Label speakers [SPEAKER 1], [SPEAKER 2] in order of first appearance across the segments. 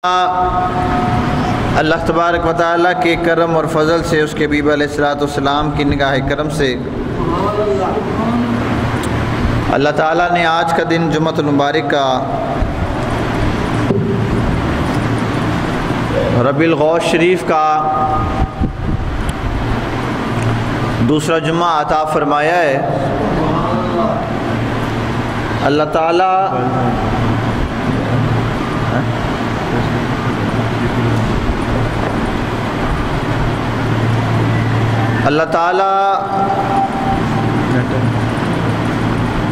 [SPEAKER 1] اللہ تبارک و تعالیٰ کے کرم اور فضل سے اس کے حبیب علیہ الصلوۃ والسلام کی نگاہ کرم سے اللہ تعالیٰ نے آج کا دن جمعۃ المبارک کا ربیع الاول شریف کا دوسرا جمعہ عطا فرمایا ہے۔ اللہ تعالیٰ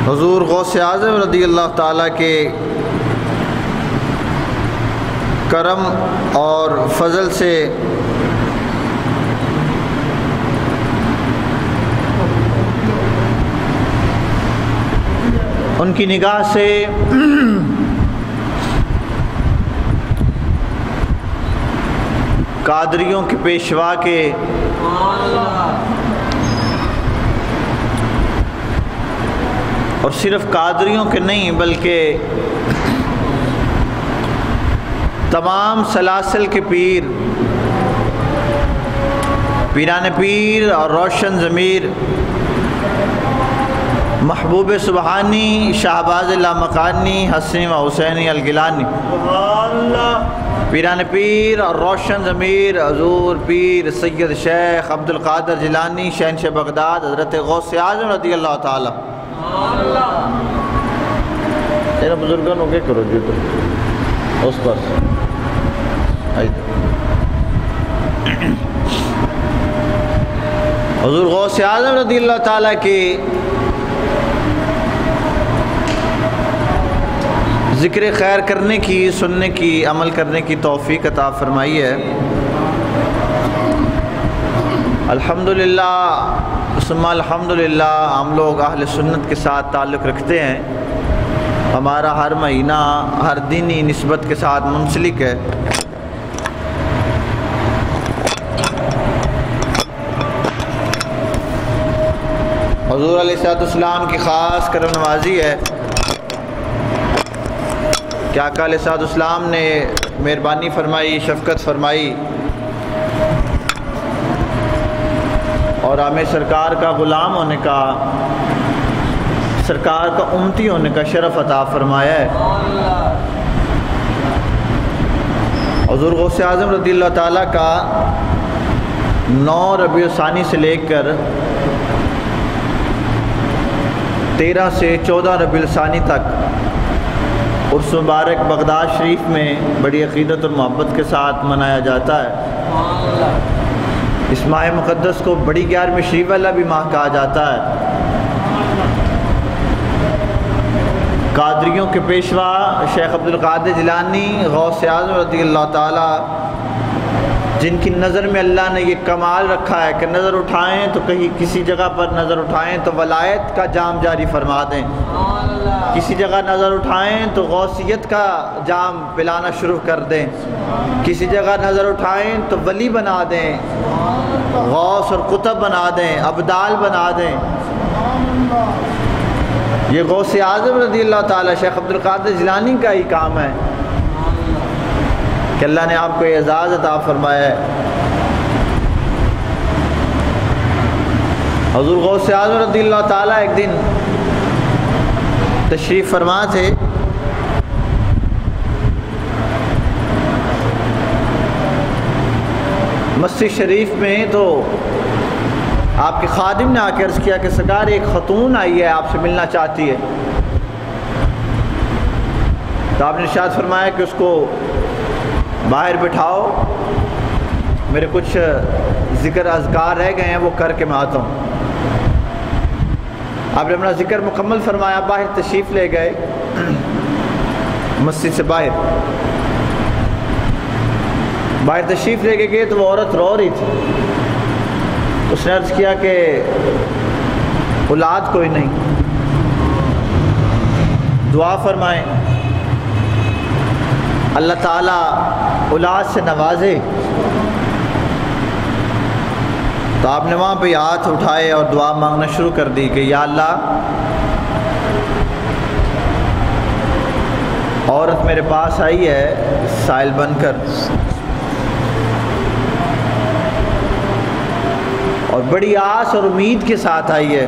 [SPEAKER 1] حضور غوث اعظم رضی اللہ تعالیٰ کے کرم اور فضل سے ان کی نگاہ سے قادریوں کے پیشوا کے اور صرف قادریوں کے نہیں بلکہ تمام سلاسل کے پیران پیر اور روشن ضمیر محبوب سبحانی شہباز لامکانی حسنی و حسینی الگیلانی پیران پیر اور روشن ضمیر حضور پیر سید شیخ عبد القادر جیلانی شہنشاہ بغداد حضرت غوث اعظم رضی اللہ تعالی بزرگوں کے کرو جی تو اس پاس حضور غوث اعظم رضی اللہ تعالیٰ کی ذکر خیر کرنے کی، سننے کی، عمل کرنے کی توفیق عطا فرمائی ہے۔ الحمدللہ ثم الحمدللہ ہم لوگ اہل سنت کے ساتھ تعلق رکھتے ہیں، ہمارا ہر مہینہ ہر دینی نسبت کے ساتھ منسلک ہے۔ حضور علیہ السلام کی خاص کرم نوازی ہے کہ آقا علیہ السلام نے مہربانی فرمائی، شفقت فرمائی اور ہمیں سرکار کا غلام ہونے کا، سرکار کا امتی ہونے کا شرف عطا فرمایا ہے۔ حضور غوث اعظم رضی اللہ تعالیٰ کا 9 ربیع الثانی سے لے کر 13 سے 14 ربیع الثانی تک عرس مبارک بغداد شریف میں بڑی عقیدت اور محبت کے ساتھ منایا جاتا ہے۔ اس ماہ مقدس کو بڑی 11ویں شریف والا بھی ماہ کہا جاتا ہے۔ قادریوں کے پیشوا شیخ عبد القادر جیلانی غوث اعظم رضی اللہ تعالی، جن کی نظر میں اللہ نے یہ کمال رکھا ہے کہ نظر اٹھائیں تو کہیں کسی جگہ پر نظر اٹھائیں تو ولایت کا جام جاری فرما دیں، کسی جگہ نظر اٹھائیں تو غوثیت کا جام پلانا شروع کر دیں، کسی جگہ نظر اٹھائیں تو ولی بنا دیں، غوث اور قطب بنا دیں، ابدال بنا دیں۔ یہ غوث اعظم رضی اللہ تعالی شیخ عبد القادر جیلانی کا ہی کام ہے کہ اللہ نے آپ کو اعزاز عطا فرمایا ہے۔ حضور غوث اعظم رضی اللہ تعالیٰ ایک دن تشریف فرما تھے، مسجد شریف میں، تو آپ کے خادم نے آ کے عرض کیا کہ سرکار ایک خاتون آئی ہے، آپ سے ملنا چاہتی ہے۔ تو آپ نے ارشاد فرمایا کہ اس کو باہر بٹھاؤ، میرے کچھ ذکر اذکار رہ گئے ہیں وہ کر کے میں آتا ہوں۔ آپ نے اپنا ذکر مکمل فرمایا، باہر تشریف لے گئے، مسجد سے باہر تشریف لے کے گئے تو وہ عورت رو رہی تھی۔ اس نے عرض کیا کہ اولاد کوئی نہیں، دعا فرمائیں اللہ تعالیٰ اولاد سے نوازے۔ تو آپ نے وہاں پہ ہاتھ اٹھائے اور دعا مانگنا شروع کر دی کہ یا اللہ عورت میرے پاس آئی ہے سائل بن کر، اور بڑی آس اور امید کے ساتھ آئی ہے۔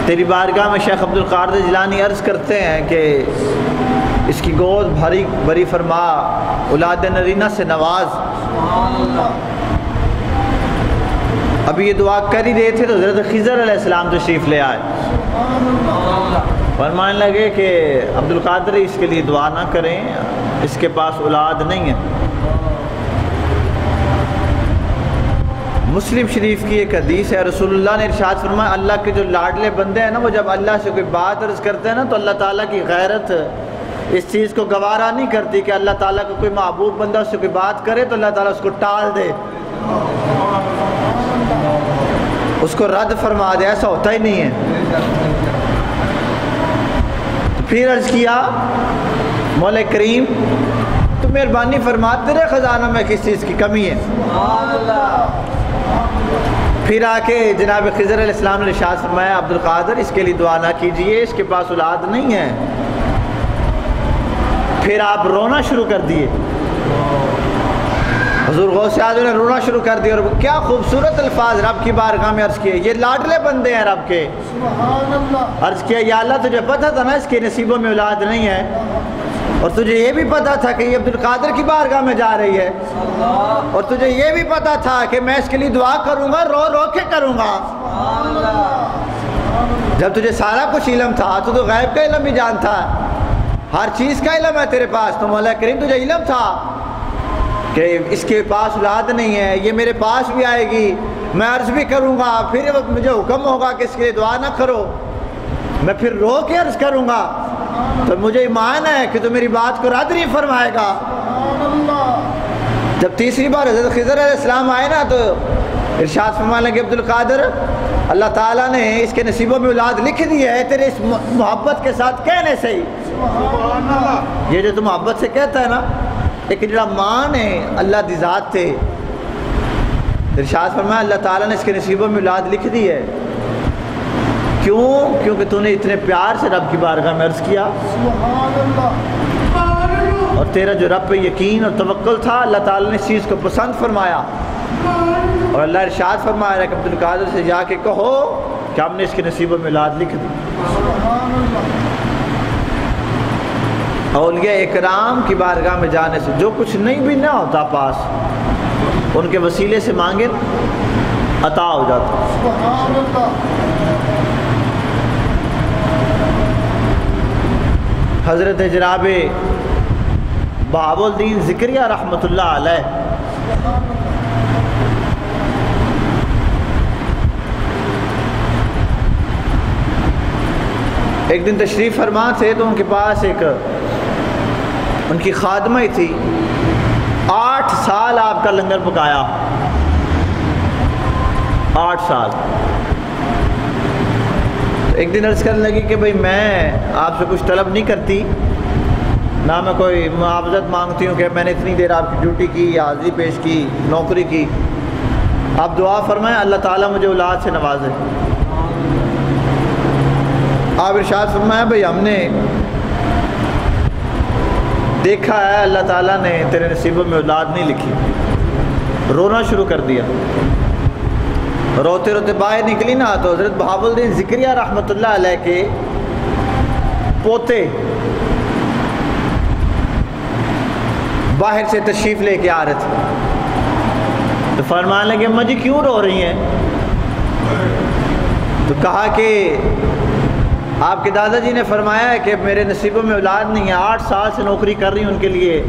[SPEAKER 1] تیری بارگاہ میں شیخ عبد القادر جیلانی عرض کرتے ہیں کہ اس کی گود بھری فرما، اولاد نرینہ سے نواز۔ ابھی یہ دعا کر ہی رہے تھے تو حضرت خضر علیہ السلام تشریف لے آئے، فرمانے لگے کہ عبد القادر اس کے لیے دعا نہ کریں، اس کے پاس اولاد نہیں ہے۔ مسلم شریف کی ایک حدیث ہے، رسول اللہ نے ارشاد فرمایا اللہ کے جو لاڈلے بندے ہیں نا، وہ جب اللہ سے کوئی بات عرض کرتے ہیں نا تو اللہ تعالیٰ کی غیرت اس چیز کو گوارا نہیں کرتی کہ اللہ تعالیٰ کا کوئی محبوب بندہ اس سے کوئی بات کرے تو اللہ تعالیٰ اس کو ٹال دے، اس کو رد فرما دے، ایسا ہوتا ہی نہیں ہے۔ پھر عرض کیا مولا کریم تو مہربانی فرما، تیرے خزانہ میں کس چیز کی کمی ہے؟ پھر آ کے جناب خضر علیہ السلام نے ارشاد فرمایا عبد القادر اس کے لیے دعا نہ کیجئے، اس کے پاس اولاد نہیں ہے۔ پھر آپ رونا شروع کر دیے، حضور غوث اعظم نے رونا شروع کر دیا، اور کیا خوبصورت الفاظ رب کی بارگاہ میں عرض کیے، یہ لاڈلے بندے ہیں رب کے۔ عرض کیا یا اللہ تجھے پتہ تھا نا اس کے نصیبوں میں اولاد نہیں ہے، اور تجھے یہ بھی پتا تھا کہ یہ عبد القادر کی بارگاہ میں جا رہی ہے، اور تجھے یہ بھی پتا تھا کہ میں اس کے لیے دعا کروں گا، رو رو کے کروں گا۔ جب تجھے سارا کچھ علم تھا تو غیب کا علم بھی جانتا ہے، ہر چیز کا علم ہے تیرے پاس، تو مولا کریم تجھے علم تھا کہ اس کے پاس اولاد نہیں ہے، یہ میرے پاس بھی آئے گی، میں عرض بھی کروں گا، پھر مجھے حکم ہوگا کہ اس کے لیے دعا نہ کرو، میں پھر رو کے عرض کروں گا، تو مجھے ایمان ہے کہ تو میری بات کو رد نہیں فرمائے گا۔ جب تیسری بار حضرت خضر علیہ السلام آئے نا تو ارشاد فرمانے لگے عبد القادر اللہ تعالیٰ نے اس کے نصیبوں میں اولاد لکھ دی ہے تیرے اس محبت کے ساتھ کہنے سے ہی۔ یہ جو تو محبت سے کہتا ہے نا، ایک جڑا مان ہے اللہ دی ذات تھے، ارشاد فرمایا اللہ تعالیٰ نے اس کے نصیبوں میں اولاد لکھ دی ہے، کیوں؟ کیونکہ تو نے اتنے پیار سے رب کی بارگاہ میں عرض کیا، اور تیرا جو رب پہ یقین اور توکل تھا اللہ تعالیٰ نے اس چیز کو پسند فرمایا، اور اللہ ارشاد فرمایا ہے کہ عبد القادر سے جا کے کہو کہ ہم نے اس کے نصیبوں میں اولاد لکھ دی۔ اولیاء اکرام کی بارگاہ میں جانے سے جو کچھ نہیں بھی نہ ہوتا پاس، ان کے وسیلے سے مانگے عطا ہو جاتا۔ حضرت جناب بہاء الدین ذکریہ رحمۃ اللہ علیہ ایک دن تشریف فرما تھے تو ان کے پاس ایک ان کی خادمہ ہی تھی، 8 سال آپ کا لنگر پکایا، 8 سال۔ ایک دن عرض کرنے لگی کہ بھئی میں آپ سے کچھ طلب نہیں کرتی، نہ میں کوئی معاوضت مانگتی ہوں کہ میں نے اتنی دیر آپ کی ڈیوٹی کی یا حاضری پیش کی، نوکری کی، آپ دعا فرمائیں اللہ تعالیٰ مجھے اولاد سے نوازے۔ آپ ارشاد فرمایا بھئی ہم نے دیکھا ہے اللہ تعالیٰ نے تیرے نصیبوں میں اولاد نہیں لکھی۔ رونا شروع کر دیا، روتے روتے باہر نکلی نا تو حضرت بہاء الدین ذکریہ رحمۃ اللہ علیہ کے پوتے باہر سے تشریف لے کے آ رہے تھے، تو فرمانے لگے اماں جی کیوں رو رہی ہیں؟ تو کہا کہ آپ کے دادا جی نے فرمایا ہے کہ میرے نصیبوں میں اولاد نہیں ہے، 8 سال سے نوکری کر رہی ہوں ان کے لیے،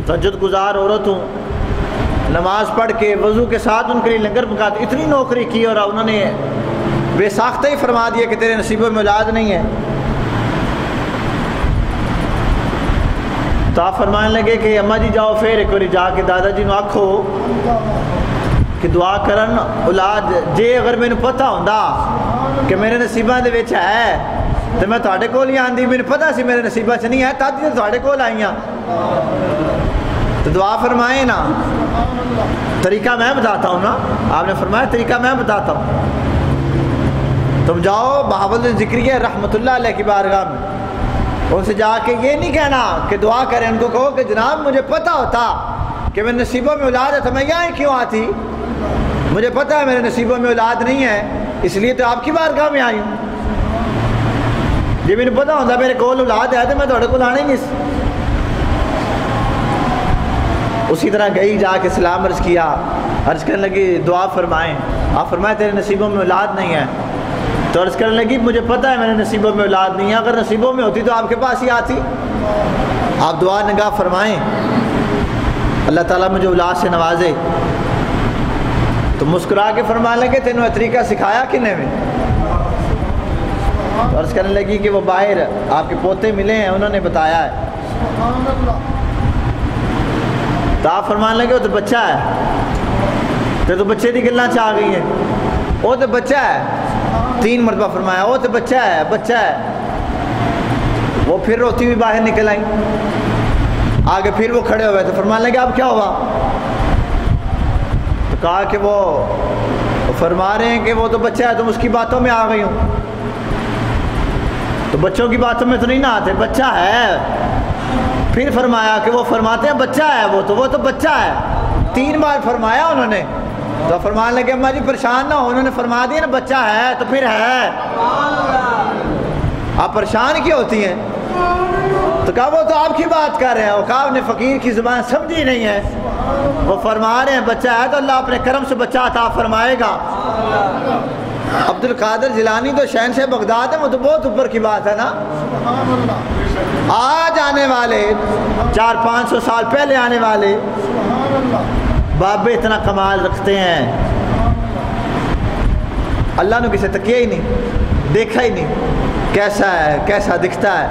[SPEAKER 1] تہجد گزار عورت ہوں، نماز پڑھ کے وضو کے ساتھ ان کے لیے لنگر پکاتی، اتنی نوکری کی اور انہوں نے بے ساختہ ہی فرما دیا کہ تیرے نصیبوں میں اولاد نہیں ہے۔ تو آپ فرمانے لگے کہ اماں جی جاؤ پھر ایک باری جا کے دادا جی نو آکھو کہ دعا کرن اولاد جے اگر مینوں پتہ ہوندا کہ میرے نصیباں دے وچ ہے تو میں تھوڑے کول ہی آندی، مینوں پتہ سی میرے نصیباں چ نہیں ہے تد تے تھوڑے کول آئیاں، تو دعا فرمائیں نا۔ طریقہ میں بتاتا ہوں نا، آپ نے فرمایا طریقہ میں بتاتا ہوں۔ تم جاؤ بہاول ذکریہ رحمۃ اللہ علیہ کی بارگاہ میں، ان سے جا کے یہ نہیں کہنا کہ دعا کریں، ان کو کہو کہ جناب مجھے پتہ ہوتا کہ میرے نصیبوں میں اولاد ہے تو میں یہاں کیوں آتی، مجھے پتہ ہے میرے نصیبوں میں اولاد نہیں ہے، اس لیے تو آپ کی بارگاہ میں آئی ہوں، جب مجھے پتہ ہوتا میرے کول اولاد ہے تو میں تھوڑے کو لانے نہیں۔ اسی طرح گئی، جا کے سلام عرض کیا، عرض کرنے لگی دعا فرمائیں، آپ فرمائے تیرے نصیبوں میں اولاد نہیں ہے، تو عرض کرنے لگی مجھے پتہ ہے میرے نصیبوں میں اولاد نہیں ہے، اگر نصیبوں میں ہوتی تو آپ کے پاس ہی آتی، آپ دعا نگاہ فرمائیں اللہ تعالیٰ مجھے اولاد سے نوازے۔ تو مسکرا کے فرمانے لگے تینوں یہ طریقہ سکھایا کنے میں؟ تو عرض کرنے لگی کہ وہ باہر آپ کے پوتے ملے ہیں، انہوں نے بتایا ہے۔ تو آپ فرمانے لگے وہ تو بچہ ہے، تو بچے کی گلاں چاہ گئی ہیں، وہ تو بچہ ہے، 3 مرتبہ فرمایا وہ تو بچہ ہے بچہ ہے۔ وہ پھر روتی ہوئی باہر نکل آئیں، آگے پھر وہ کھڑے ہوئے تو فرمانے لگے اب کیا ہوا؟ تو کہا کہ وہ فرما رہے ہیں کہ وہ تو بچہ ہے، تم اس کی باتوں میں آ گئی ہوں۔ تو بچوں کی باتوں میں تو نہیں نہ آتے، بچہ ہے۔ پھر فرمایا کہ وہ فرماتے ہیں بچہ ہے، وہ تو بچہ ہے، 3 بار فرمایا انہوں نے۔ تو فرمانے لگے اماں جی پریشان نہ ہو، انہوں نے فرما دیا نا بچہ ہے تو پھر ہے، آپ پریشان کیوں ہوتی ہیں؟ تو کہا وہ تو آپ کی بات کر رہے ہیں، وہ کہا انہیں فقیر کی زبان سمجھی نہیں ہے، وہ فرما رہے ہیں بچہ ہے تو اللہ اپنے کرم سے بچہ عطا فرمائے گا۔ عبد القادر جیلانی تو شہنشاہ بغداد ہے، وہ تو بہت اوپر کی بات ہے نا۔ آج آنے والے 400-500 سال پہلے آنے والے بابے اتنا کمال رکھتے ہیں، اللہ نے کسے تکیہ ہی نہیں، دیکھا ہی نہیں کیسا ہے، کیسا دکھتا ہے،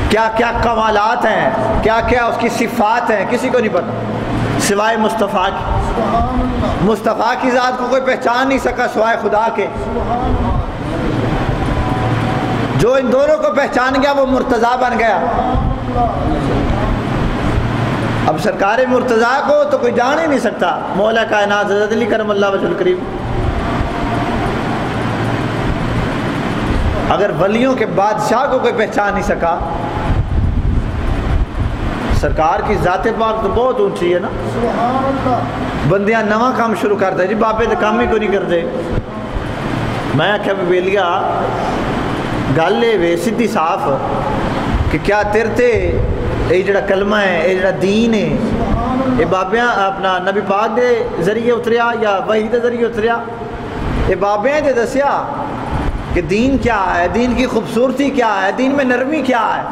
[SPEAKER 1] کیا کیا کمالات ہیں، کیا کیا اس کی صفات ہیں، کسی کو نہیں پتہ سوائے مصطفیٰ کی۔ مصطفیٰ کی ذات کو کوئی پہچان نہیں سکا سوائے خدا کے۔ جو ان دونوں کو پہچان گیا وہ مرتضیٰ بن گیا۔ اب سرکار مرتضیٰ کو تو کوئی جان ہی نہیں سکتا، مولا کائنات حضرت علی کرم اللہ وجہ الکریم۔ اگر ولیوں کے بادشاہ کو کوئی پہچان نہیں سکا، سرکار کی ذات پاک تو بہت اونچی ہے نا۔ بندیاں نواں کام شروع کر دے جی بابے تو کام ہی کو نہیں کرتے۔ میں آخیا بیلیا گل وے سیدھی صاف کہ کیا تیرتے یہ جڑا کلمہ ہے، یہ جڑا دین ہے، یہ بابیاں اپنا نبی پاک دے ذریعے اتریا یا وحی دے ذریعے اتریا؟ یہ بابیاں دے دسیا کہ دین کیا ہے، دین کی خوبصورتی کیا ہے، دین میں نرمی کیا ہے،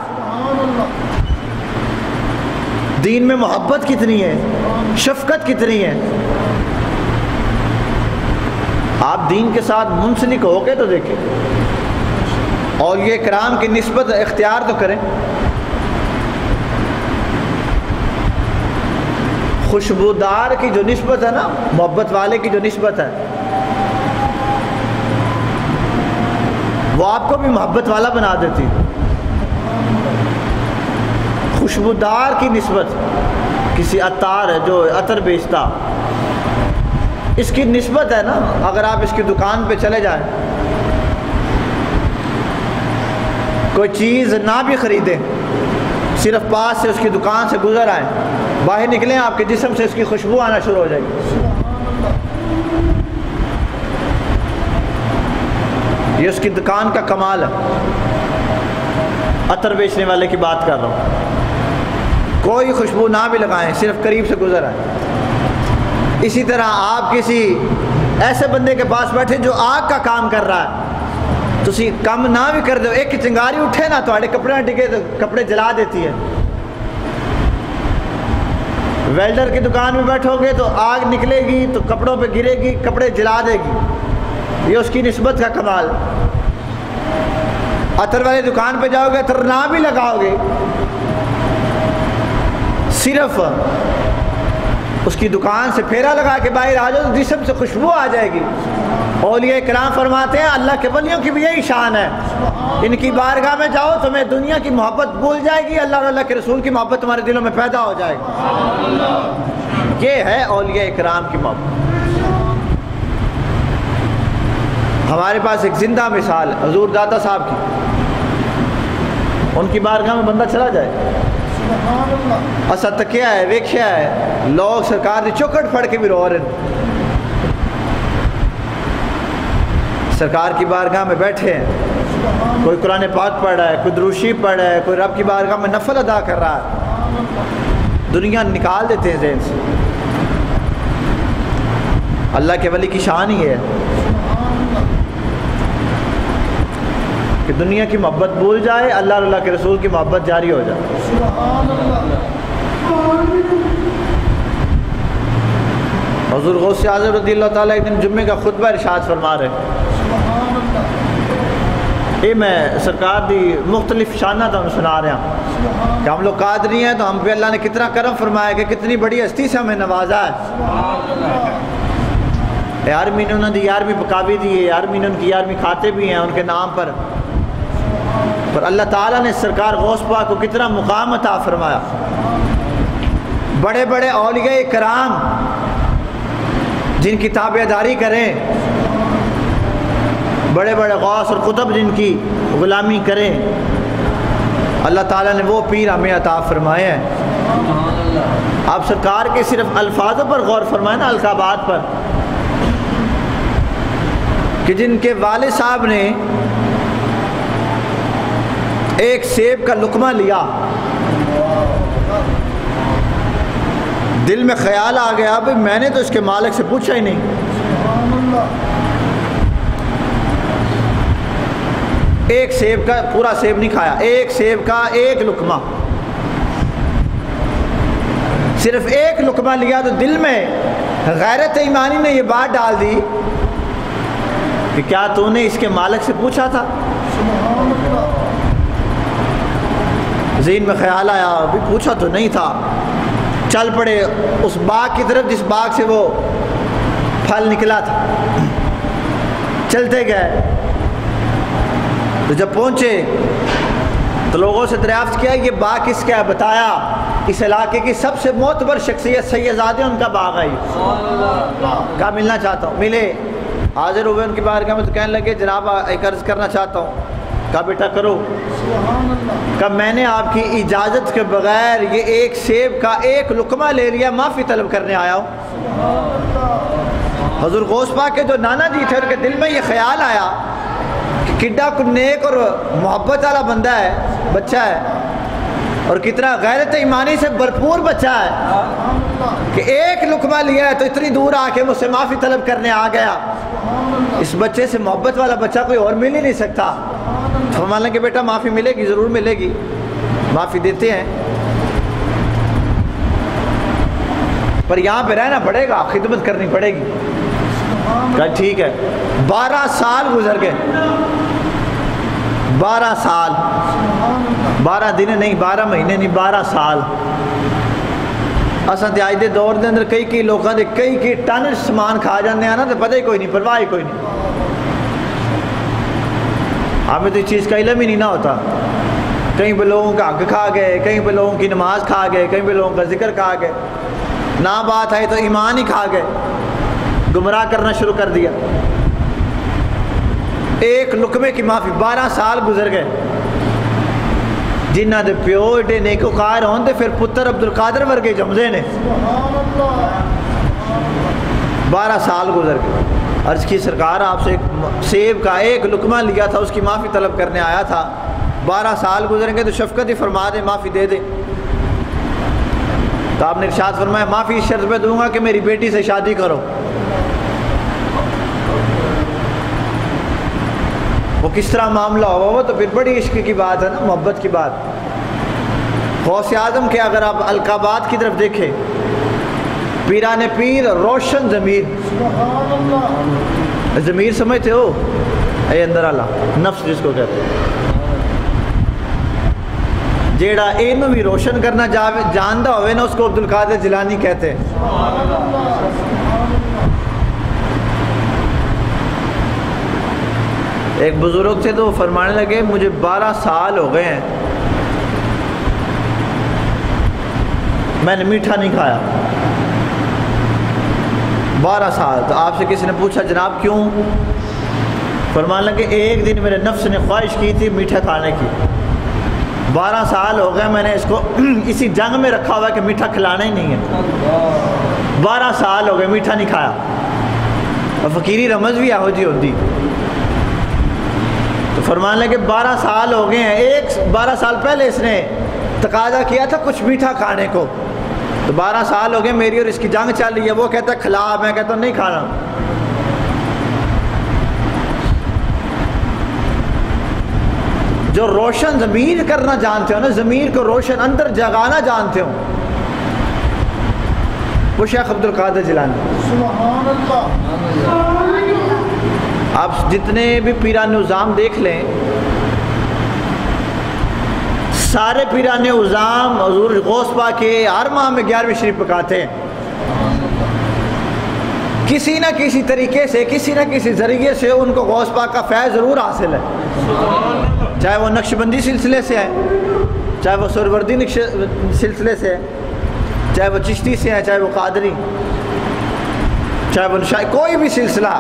[SPEAKER 1] دین میں محبت کتنی ہے، شفقت کتنی ہے۔ آپ دین کے ساتھ منسلک ہو کے تو دیکھیں، اولیاء کرام کی نسبت اختیار تو کریں۔ خوشبودار کی جو نسبت ہے نا، محبت والے کی جو نسبت ہے، وہ آپ کو بھی محبت والا بنا دیتی ہے۔ خوشبودار کی نسبت، کسی عطار ہے جو عطر بیچتا، اس کی نسبت ہے نا، اگر آپ اس کی دکان پہ چلے جائیں، کوئی چیز نہ بھی خریدیں، صرف پاس سے اس کی دکان سے گزر آئیں، باہر نکلیں، آپ کے جسم سے اس کی خوشبو آنا شروع ہو جائے گی۔ یہ اس کی دکان کا کمال ہے۔ عطر بیچنے والے کی بات کر رہا ہوں، کوئی خوشبو نہ بھی لگائیں، صرف قریب سے گزر آئیں۔ اسی طرح آپ کسی ایسے بندے کے پاس بیٹھے جو آگ کا کام کر رہا ہے، تسی کم نہ بھی کر دو، ایک چنگاری اٹھے نا تو کپڑے ٹکے تو کپڑے جلا دیتی ہے۔ ویلڈر کی دکان میں بیٹھو گے تو آگ نکلے گی تو کپڑوں پہ گرے گی، کپڑے جلا دے گی، یہ اس کی نسبت کا کمال۔ عطر والی دکان پہ جاؤ گے، عطر نہ بھی لگاؤ گے، صرف اس کی دکان سے پھیرا لگا کے باہر آ جاؤ تو جسم سے خوشبو آ جائے گی۔ اولیاء کرام فرماتے ہیں اللہ کے ولیوں کی بھی یہی شان ہے، ان کی بارگاہ میں جاؤ تمہیں دنیا کی محبت بھول جائے گی، اللہ اور اللہ کے رسول کی محبت تمہارے دلوں میں پیدا ہو جائے گی۔ یہ ہے اولیاء کرام کی محبت۔ ہمارے پاس ایک زندہ مثال حضور داتا صاحب کی، ان کی بارگاہ میں بندہ چلا جائے، اسا تکیا ہے ویکھیا ہے لوگ سرکار دی چوکھٹ پھڑ کے بھی رو رہے ہیں، سرکار کی بارگاہ میں بیٹھے ہیں، کوئی قرآن پاک پڑھ رہا ہے، کوئی درود شریف پڑھ رہا ہے، کوئی رب کی بارگاہ میں نفل ادا کر رہا ہے، دنیا نکال دیتے ہیں ذہن سے۔ اللہ کے ولی کی شان ہی ہے کہ دنیا کی محبت بھول جائے، اللہ اور اللہ کے رسول کی محبت جاری ہو جائے۔ حضور غوث اعظم رضی اللہ تعالیٰ ایک دن جمعے کا خطبہ ارشاد فرما رہے، یہ میں سرکار دی مختلف شانہ تو ہم سنا رہے ہیں کہ ہم لوگ قادری ہیں تو ہم پہ اللہ نے کتنا کرم فرمایا کہ کتنی بڑی ہستی سے ہمیں نوازا ہے۔ یارمی نے انہوں نے 11ویں پکاوی دی ہے، یارمی نے ان کی 11ویں کھاتے بھی ہیں ان کے نام پر اللہ تعالیٰ نے سرکار غوث پاک کو کتنا مقام عطا فرمایا۔ بڑے بڑے اولیاء کرام جن کی تابعداری کریں، بڑے بڑے غوث اور قطب جن کی غلامی کریں، اللہ تعالیٰ نے وہ پیر ہمیں عطا فرمائے ہیں۔ آپ سرکار کے صرف الفاظوں پر غور فرمائیں نا، القابات پر، کہ جن کے والد صاحب نے ایک سیب کا لقمہ لیا، دل میں خیال آ گیا بھئی میں نے تو اس کے مالک سے پوچھا ہی نہیں، ایک سیب کا پورا سیب نہیں کھایا، ایک سیب کا ایک لقمہ، صرف ایک لقمہ لیا تو دل میں غیرت ایمانی نے یہ بات ڈال دی کہ کیا تو نے اس کے مالک سے پوچھا تھا؟ ذہن میں خیال آیا بھی پوچھا تو نہیں تھا، چل پڑے اس باغ کی طرف جس باغ سے وہ پھل نکلا تھا، چلتے گئے تو جب پہنچے تو لوگوں سے دریافت کیا یہ باغ کس کا ہے؟ بتایا اس علاقے کی سب سے معتبر شخصیت سیدزادے ان کا باغ ہے، کہا ملنا چاہتا ہوں، ملے، حاضر ہوئے ان کی بارگاہ میں تو کہنے لگے جناب ایک عرض کرنا چاہتا ہوں، کہا بیٹا کرو، کہا میں نے آپ کی اجازت کے بغیر یہ ایک سیب کا ایک لقمہ لے لیا، معافی طلب کرنے آیا ہوں۔ حضور غوث پاک کے جو نانا جی تھے ان کے دل میں یہ خیال آیا کہ کڈا کو نیک اور محبت والا بندہ ہے، بچہ ہے، اور کتنا غیرت ایمانی سے بھرپور بچہ ہے کہ ایک لقمہ لیا ہے تو اتنی دور آ کے مجھ سے معافی طلب کرنے آ گیا، اس بچے سے محبت والا بچہ کوئی اور مل ہی نہیں سکتا۔ فرمان لیں کہ بیٹا معافی ملے گی، ضرور ملے گی، معافی دیتے ہیں، پر یہاں پہ رہنا پڑے گا، خدمت کرنی پڑے گی۔ کہا ٹھیک ہے۔ 12 سال گزر گئے، 12 سال، 12 دن نہیں، 12 مہینے نہیں، 12 سال۔ اساں تے اج دے دور دے اندر کئی لوکاں دے کئی ٹن سامان کھا جاندے ہیں نا تے پتہ ہی کوئی نہیں، پرواہ ہی کوئی نہیں، ہمیں تو اس چیز کا علم ہی نہیں نہ ہوتا۔ کہیں پہ لوگوں کا حق کھا گئے، کہیں پہ لوگوں کی نماز کھا گئے، کہیں پہ لوگوں کا ذکر کھا گئے، نہ بات ہے تو ایمان ہی کھا گئے، گمراہ کرنا شروع کر دیا۔ ایک لقمے کی معافی، 12 سال گزر گئے۔ جنہ دے پیو ایڈے نیکوکار ہون تے پھر پتر عبدالقادر ورگے جمدے نے۔ 12 سال گزر گئے۔ عرض کی سرکار آپ سے ایک سیب کا ایک لقمہ لیا تھا، اس کی معافی طلب کرنے آیا تھا، 12 سال گزریں گے تو شفقت ہی فرما دیں، معافی دے دیں۔ تو آپ نے ارشاد فرمایا معافی اس شرط پہ دوں گا کہ میری بیٹی سے شادی کرو۔ وہ کس طرح معاملہ ہوا، وہ تو پھر بڑی عشق کی بات ہے نا، محبت کی بات۔ غوث اعظم کے اگر آپ القابات کی طرف دیکھیں، پیران پیر روشن ضمیر، ضمیر سمجھتے ہو؟ اے اندر والا نفس جس کو کہتے ہیں، جیڑا اینو بھی روشن کرنا جاندہ ہوئے نا، اس کو عبدالقادر جیلانی کہتے ہیں۔ ایک بزرگ تھے تو وہ فرمانے لگے مجھے 12 سال ہو گئے ہیں میں نے میٹھا نہیں کھایا، 12 سال۔ تو آپ سے کسی نے پوچھا جناب کیوں؟ فرمانے لگے ایک دن میرے نفس نے خواہش کی تھی میٹھا کھانے کی، 12 سال ہو گئے میں نے اس کو اسی جنگ میں رکھا ہوا ہے کہ میٹھا کھلانا ہی نہیں ہے، 12 سال ہو گئے میٹھا نہیں کھایا۔ اور فقیری رمض بھی یہو جی ہوتی، تو فرمانے لگے 12 سال ہو گئے ہیں، 12 سال پہلے اس نے تقاضا کیا تھا کچھ میٹھا کھانے کو، تو 12 سال ہو گئے میری اور اس کی جنگ چل رہی ہے، وہ کہتا ہے کھلا، میں کہتا ہوں نہیں کھانا۔ جو روشن ضمیر کرنا جانتے ہو نا، ضمیر کو روشن اندر جگانا جانتے ہو، وہ شیخ عبد القادر جیلانی۔
[SPEAKER 2] سبحان اللہ۔
[SPEAKER 1] آپ جتنے بھی پیران نظام دیکھ لیں، سارے پیران نظام حضور غوث پاک کے ہر ماہ میں 11ویں شریف پکاتے ہیں، کسی نہ کسی طریقے سے، کسی نہ کسی ذریعے سے ان کو غوث پاک کا فیض ضرور حاصل ہے، چاہے وہ نقشبندی سلسلے سے ہے، چاہے وہ سہروردی سلسلے سے ہے، چاہے وہ چشتی سے ہے، چاہے وہ قادری، چاہے وہ نشائی، کوئی بھی سلسلہ،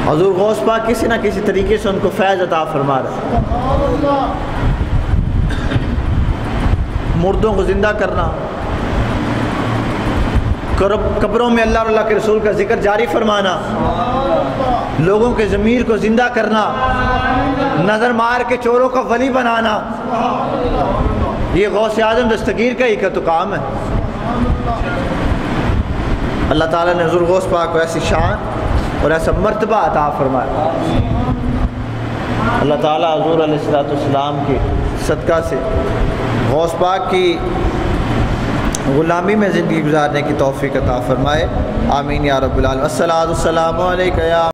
[SPEAKER 1] حضور غوث پاک کسی نہ کسی طریقے سے ان کو فیض عطا فرما رہا ہے۔ مردوں کو زندہ کرنا، قبروں میں اللہ اور اللہ کے رسول کا ذکر جاری فرمانا، لوگوں کے ضمیر کو زندہ کرنا، نظر مار کے چوروں کو ولی بنانا، یہ غوث اعظم دستگیر کا ہی کا تو کام ہے۔ اللہ تعالیٰ نے حضور غوث پاک کو ایسی شان اور ایسا مرتبہ عطا فرمایا۔ اللہ تعالیٰ حضور علیہ السلام کے صدقہ سے غوث پاک کی غلامی میں زندگی گزارنے کی توفیق عطا فرمائے، آمین یا رب العالمین۔ الصلاۃ والسلام علیکہ یا